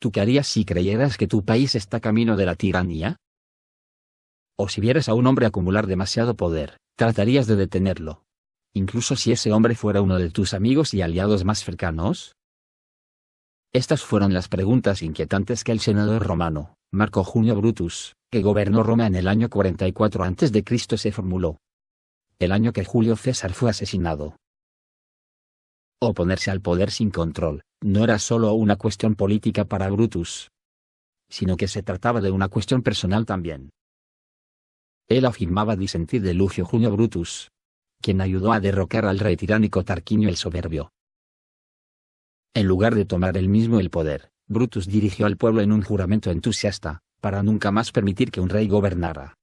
¿Tú qué harías si creyeras que tu país está camino de la tiranía? O si vieras a un hombre acumular demasiado poder, ¿tratarías de detenerlo? Incluso si ese hombre fuera uno de tus amigos y aliados más cercanos. Estas fueron las preguntas inquietantes que el senador romano, Marco Junio Brutus, que gobernó Roma en el año 44 a.C., se formuló. El año que Julio César fue asesinado. Oponerse al poder sin control, no era solo una cuestión política para Brutus, sino que se trataba de una cuestión personal también. Él afirmaba disentir de Lucio Junio Brutus, quien ayudó a derrocar al rey tiránico Tarquinio el Soberbio. En lugar de tomar él mismo el poder, Brutus dirigió al pueblo en un juramento entusiasta, para nunca más permitir que un rey gobernara.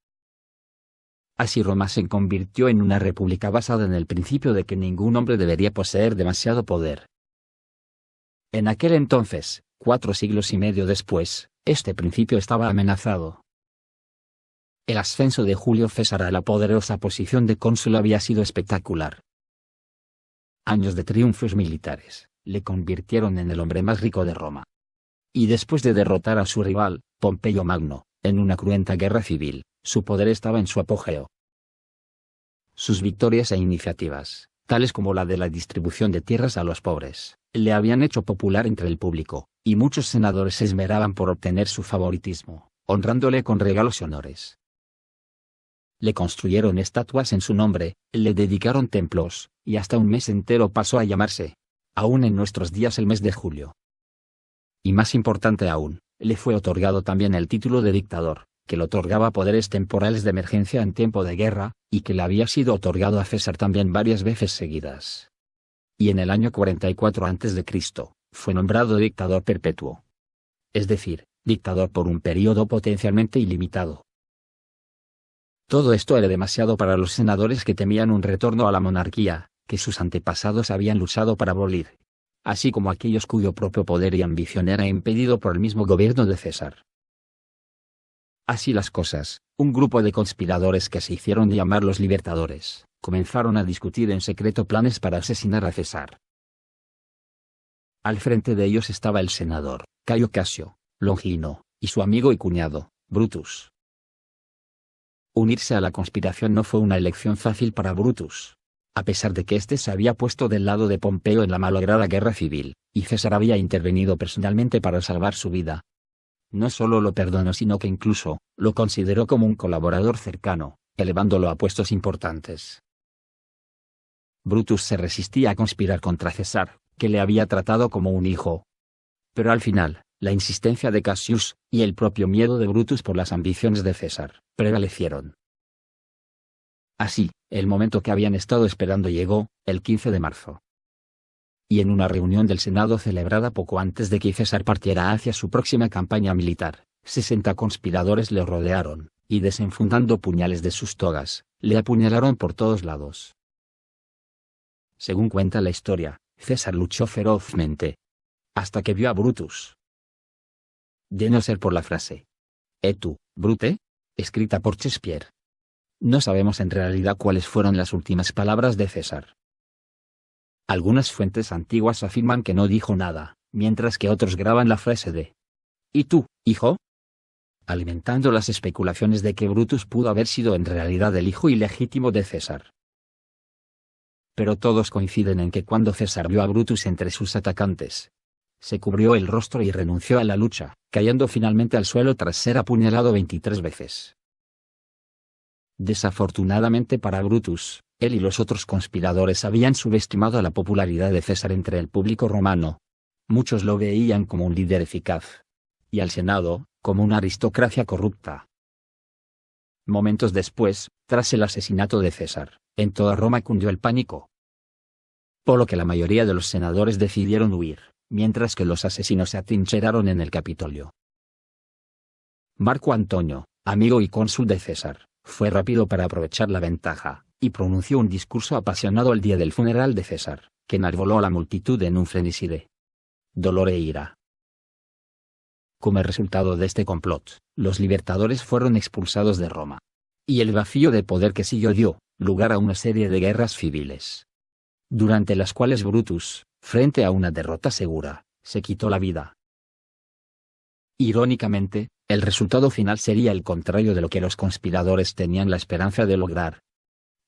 Así Roma se convirtió en una república basada en el principio de que ningún hombre debería poseer demasiado poder. En aquel entonces, 4 siglos y medio después, este principio estaba amenazado. El ascenso de Julio César a la poderosa posición de cónsul había sido espectacular. Años de triunfos militares le convirtieron en el hombre más rico de Roma. Y después de derrotar a su rival, Pompeyo Magno, en una cruenta guerra civil, su poder estaba en su apogeo. Sus victorias e iniciativas, tales como la de la distribución de tierras a los pobres, le habían hecho popular entre el público, y muchos senadores se esmeraban por obtener su favoritismo, honrándole con regalos y honores. Le construyeron estatuas en su nombre, le dedicaron templos, y hasta un mes entero pasó a llamarse, aún en nuestros días, el mes de julio. Y más importante aún, le fue otorgado también el título de dictador, que le otorgaba poderes temporales de emergencia en tiempo de guerra, y que le había sido otorgado a César también varias veces seguidas. Y en el año 44 a.C., fue nombrado dictador perpetuo. Es decir, dictador por un periodo potencialmente ilimitado. Todo esto era demasiado para los senadores, que temían un retorno a la monarquía, que sus antepasados habían luchado para abolir, así como aquellos cuyo propio poder y ambición era impedido por el mismo gobierno de César. Así las cosas, un grupo de conspiradores que se hicieron llamar los Libertadores, comenzaron a discutir en secreto planes para asesinar a César. Al frente de ellos estaba el senador, Cayo Casio, Longino, y su amigo y cuñado, Brutus. Unirse a la conspiración no fue una elección fácil para Brutus. A pesar de que éste se había puesto del lado de Pompeyo en la malograda guerra civil, y César había intervenido personalmente para salvar su vida. No solo lo perdonó, sino que incluso lo consideró como un colaborador cercano, elevándolo a puestos importantes. Brutus se resistía a conspirar contra César, que le había tratado como un hijo. Pero al final, la insistencia de Cassius, y el propio miedo de Brutus por las ambiciones de César, prevalecieron. Así, el momento que habían estado esperando llegó, el 15 de marzo. Y en una reunión del Senado celebrada poco antes de que César partiera hacia su próxima campaña militar, 60 conspiradores le rodearon, y desenfundando puñales de sus togas, le apuñalaron por todos lados. Según cuenta la historia, César luchó ferozmente, hasta que vio a Brutus. De no ser por la frase «Et tu, Brute», escrita por Shakespeare. No sabemos en realidad cuáles fueron las últimas palabras de César. Algunas fuentes antiguas afirman que no dijo nada, mientras que otros graban la frase de «¿Y tú, hijo?», alimentando las especulaciones de que Brutus pudo haber sido en realidad el hijo ilegítimo de César. Pero todos coinciden en que cuando César vio a Brutus entre sus atacantes, se cubrió el rostro y renunció a la lucha, cayendo finalmente al suelo tras ser apuñalado 23 veces. Desafortunadamente para Brutus, él y los otros conspiradores habían subestimado la popularidad de César entre el público romano. Muchos lo veían como un líder eficaz, y al Senado, como una aristocracia corrupta. Momentos después, tras el asesinato de César, en toda Roma cundió el pánico. Por lo que la mayoría de los senadores decidieron huir, mientras que los asesinos se atrincheraron en el Capitolio. Marco Antonio, amigo y cónsul de César, fue rápido para aprovechar la ventaja, y pronunció un discurso apasionado el día del funeral de César, que enarboló a la multitud en un frenesí de dolor e ira. Como resultado de este complot, los libertadores fueron expulsados de Roma. Y el vacío de poder que siguió dio lugar a una serie de guerras civiles, durante las cuales Brutus, frente a una derrota segura, se quitó la vida. Irónicamente, el resultado final sería el contrario de lo que los conspiradores tenían la esperanza de lograr: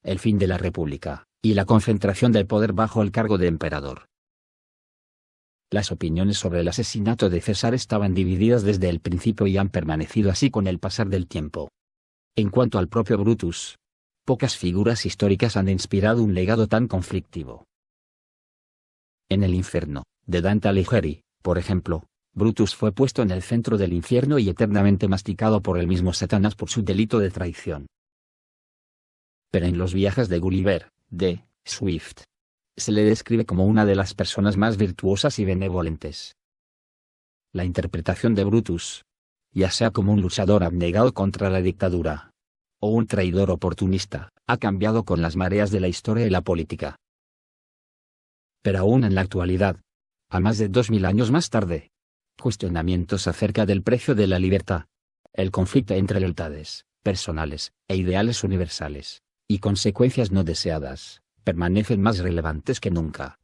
el fin de la República, y la concentración del poder bajo el cargo de emperador. Las opiniones sobre el asesinato de César estaban divididas desde el principio y han permanecido así con el pasar del tiempo. En cuanto al propio Brutus, pocas figuras históricas han inspirado un legado tan conflictivo. En el infierno, de Dante Alighieri, por ejemplo, Brutus fue puesto en el centro del infierno y eternamente masticado por el mismo Satanás por su delito de traición. Pero en los viajes de Gulliver, de Swift, se le describe como una de las personas más virtuosas y benevolentes. La interpretación de Brutus, ya sea como un luchador abnegado contra la dictadura, o un traidor oportunista, ha cambiado con las mareas de la historia y la política. Pero aún en la actualidad, a más de 2000 años más tarde, cuestionamientos acerca del precio de la libertad, el conflicto entre lealtades personales e ideales universales, y consecuencias no deseadas, permanecen más relevantes que nunca.